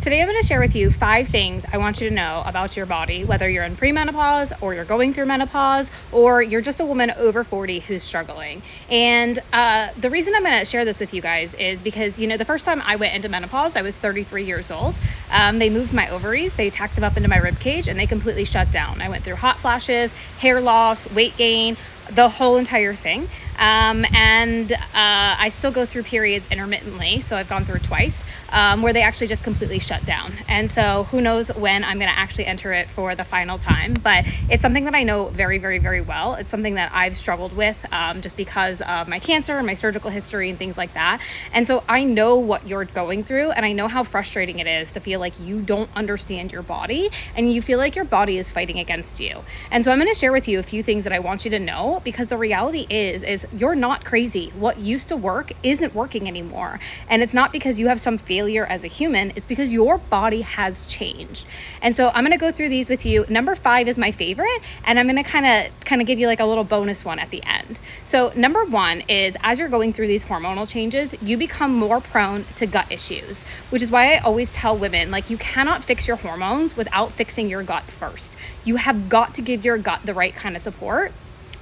Today I'm going to share with you 5 things I want you to know about your body, whether you're in premenopause or you're going through menopause or you're just a woman over 40 who's struggling. And the reason I'm going to share this with you guys is because, the first time I went into menopause, I was 33 years old. They moved my ovaries, they tacked them up into my rib cage, and they completely shut down. I went through hot flashes, hair loss, weight gain, the whole entire thing. I still go through periods intermittently. So I've gone through twice where they actually just completely shut down. And so who knows when I'm going to actually enter it for the final time, but it's something that I know very, very, very well. It's something that I've struggled with just because of my cancer and my surgical history and things like that. And so I know what you're going through, and I know how frustrating it is to feel like you don't understand your body and you feel like your body is fighting against you. And so I'm going to share with you a few things that I want you to know, because the reality is you're not crazy. What used to work isn't working anymore. And it's not because you have some failure as a human, it's because your body has changed. And so I'm going to go through these with you. Number 5 is my favorite, and I'm going to kind of give you like a little bonus one at the end. So number 1 is, as you're going through these hormonal changes, you become more prone to gut issues, which is why I always tell women, like, you cannot fix your hormones without fixing your gut first. You have got to give your gut the right kind of support.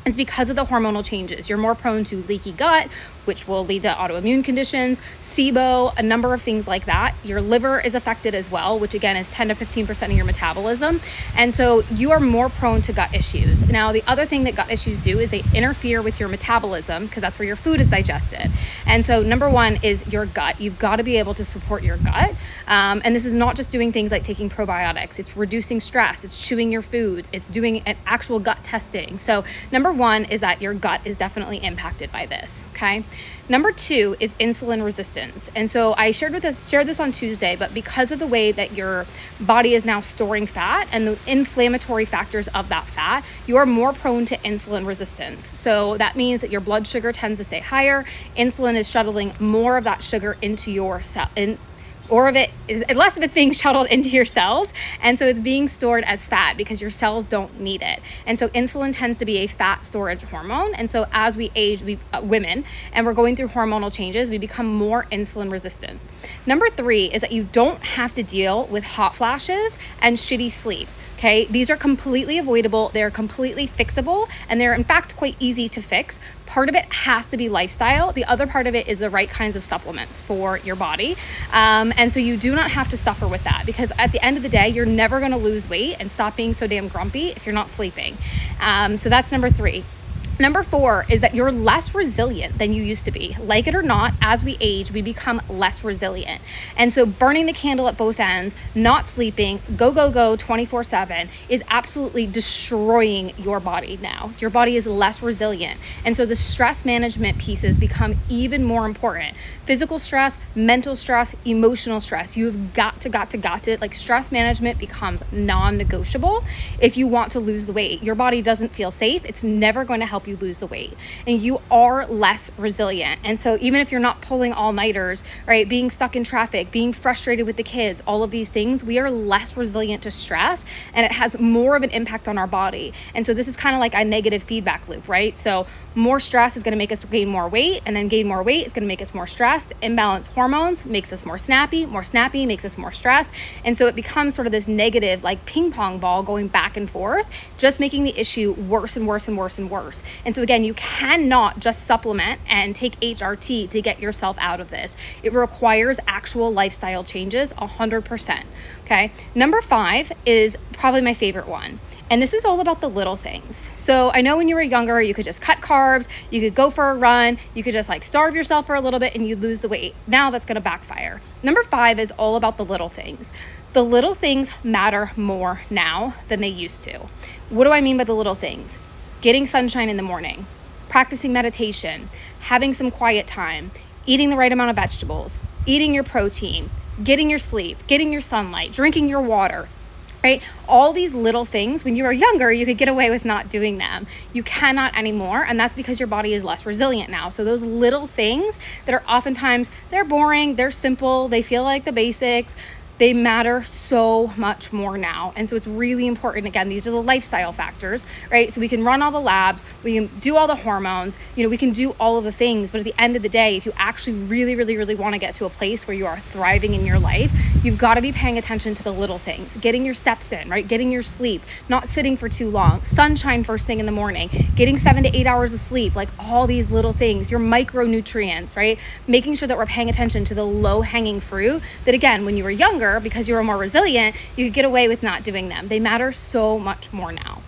It's because of the hormonal changes. You're more prone to leaky gut, which will lead to autoimmune conditions, SIBO, a number of things like that. Your liver is affected as well, which again is 10 to 15% of your metabolism. And so you are more prone to gut issues. Now, the other thing that gut issues do is they interfere with your metabolism, because that's where your food is digested. And so number 1 is your gut. You've got to be able to support your gut. And this is not just doing things like taking probiotics. It's reducing stress. It's chewing your foods. It's doing an actual gut testing. So number 1 is that your gut is definitely impacted by this, okay? Number 2 is insulin resistance. And so I shared this on Tuesday, but because of the way that your body is now storing fat and the inflammatory factors of that fat, you are more prone to insulin resistance. So that means that your blood sugar tends to stay higher. Insulin is shuttling more of that sugar into your cell, less of it's being shuttled into your cells, and so it's being stored as fat because your cells don't need it. And so insulin tends to be a fat storage hormone, and so as we age, women, and we're going through hormonal changes, we become more insulin resistant. Number 3 is that you don't have to deal with hot flashes and shitty sleep. Okay, these are completely avoidable, they're completely fixable, and they're in fact quite easy to fix. Part of it has to be lifestyle. The other part of it is the right kinds of supplements for your body. And so you do not have to suffer with that, because at the end of the day, you're never gonna lose weight and stop being so damn grumpy if you're not sleeping. So that's number 3. Number 4 is that you're less resilient than you used to be. Like it or not, as we age, we become less resilient. And so burning the candle at both ends, not sleeping, go 24/7 is absolutely destroying your body now. Your body is less resilient. And so the stress management pieces become even more important. Physical stress, mental stress, emotional stress. You've got to, like, stress management becomes non-negotiable if you want to lose the weight. Your body doesn't feel safe. It's never going to help you lose the weight, and you are less resilient. And so even if you're not pulling all-nighters, right, being stuck in traffic, being frustrated with the kids, all of these things, we are less resilient to stress, and it has more of an impact on our body. And so this is kind of like a negative feedback loop, right? So more stress is going to make us gain more weight, and then gain more weight is going to make us more stressed. Imbalanced hormones makes us more snappy makes us more stressed. And so it becomes sort of this negative, like, ping pong ball going back and forth, just making the issue worse and worse and worse and worse. And so again, you cannot just supplement and take HRT to get yourself out of this. It requires actual lifestyle changes, 100%. Okay. Number 5 is probably my favorite one. And this is all about the little things. So I know when you were younger, you could just cut carbs, you could go for a run, you could just like starve yourself for a little bit and you'd lose the weight. Now that's going to backfire. Number 5 is all about the little things. The little things matter more now than they used to. What do I mean by the little things? Getting sunshine in the morning, practicing meditation, having some quiet time, eating the right amount of vegetables, eating your protein, getting your sleep, getting your sunlight, drinking your water, right? All these little things, when you were younger, you could get away with not doing them. You cannot anymore, and that's because your body is less resilient now. So those little things that are oftentimes, they're boring, they're simple, they feel like the basics, they matter so much more now. And so it's really important. Again, these are the lifestyle factors, right? So we can run all the labs, we can do all the hormones, we can do all of the things. But at the end of the day, if you actually really, really, really want to get to a place where you are thriving in your life, you've got to be paying attention to the little things, getting your steps in, right? Getting your sleep, not sitting for too long, sunshine first thing in the morning, getting 7 to 8 hours of sleep, like all these little things, your micronutrients, right? Making sure that we're paying attention to the low hanging fruit that, again, when you were younger, because you were more resilient, you could get away with not doing them. They matter so much more now.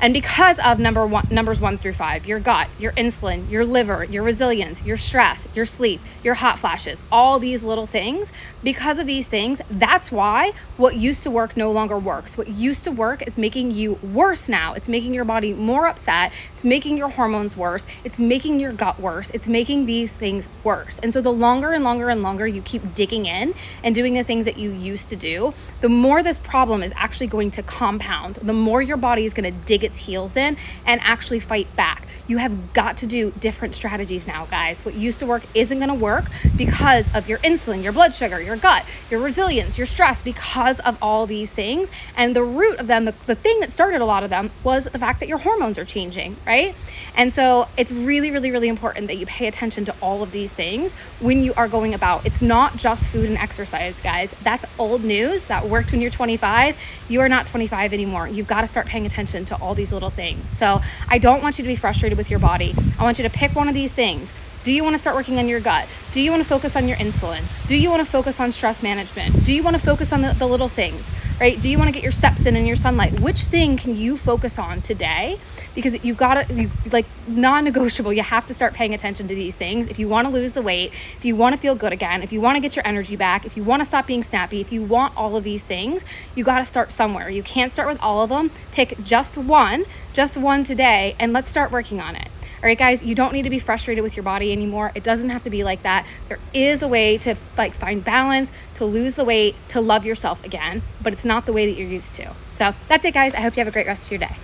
And because of numbers 1 through 5, your gut, your insulin, your liver, your resilience, your stress, your sleep, your hot flashes, all these little things, because of these things, that's why what used to work no longer works. What used to work is making you worse now. It's making your body more upset. It's making your hormones worse. It's making your gut worse. It's making these things worse. And so the longer and longer and longer you keep digging in and doing the things that you used to do, the more this problem is actually going to compound, the more your body is going to dig its heels in and actually fight back. You have got to do different strategies now, guys. What used to work isn't going to work because of your insulin, your blood sugar, your gut, your resilience, your stress, because of all these things. And the root of them, the thing that started a lot of them, was the fact that your hormones are changing, right? And so it's really, really, really important that you pay attention to all of these things when you are going about. It's not just food and exercise, guys. That's old news. That worked when you're 25. You are not 25 anymore. You've got to start paying attention to all these little things. So I don't want you to be frustrated with your body. I want you to pick one of these things. Do you want to start working on your gut? Do you want to focus on your insulin? Do you want to focus on stress management? Do you want to focus on the little things, right? Do you want to get your steps in and your sunlight? Which thing can you focus on today? Because you've got to, like, non-negotiable, you have to start paying attention to these things. If you want to lose the weight, if you want to feel good again, if you want to get your energy back, if you want to stop being snappy, if you want all of these things, you got to start somewhere. You can't start with all of them. Pick just one today, and let's start working on it. All right, guys, you don't need to be frustrated with your body anymore. It doesn't have to be like that. There is a way to find balance, to lose the weight, to love yourself again, but it's not the way that you're used to. So that's it, guys. I hope you have a great rest of your day.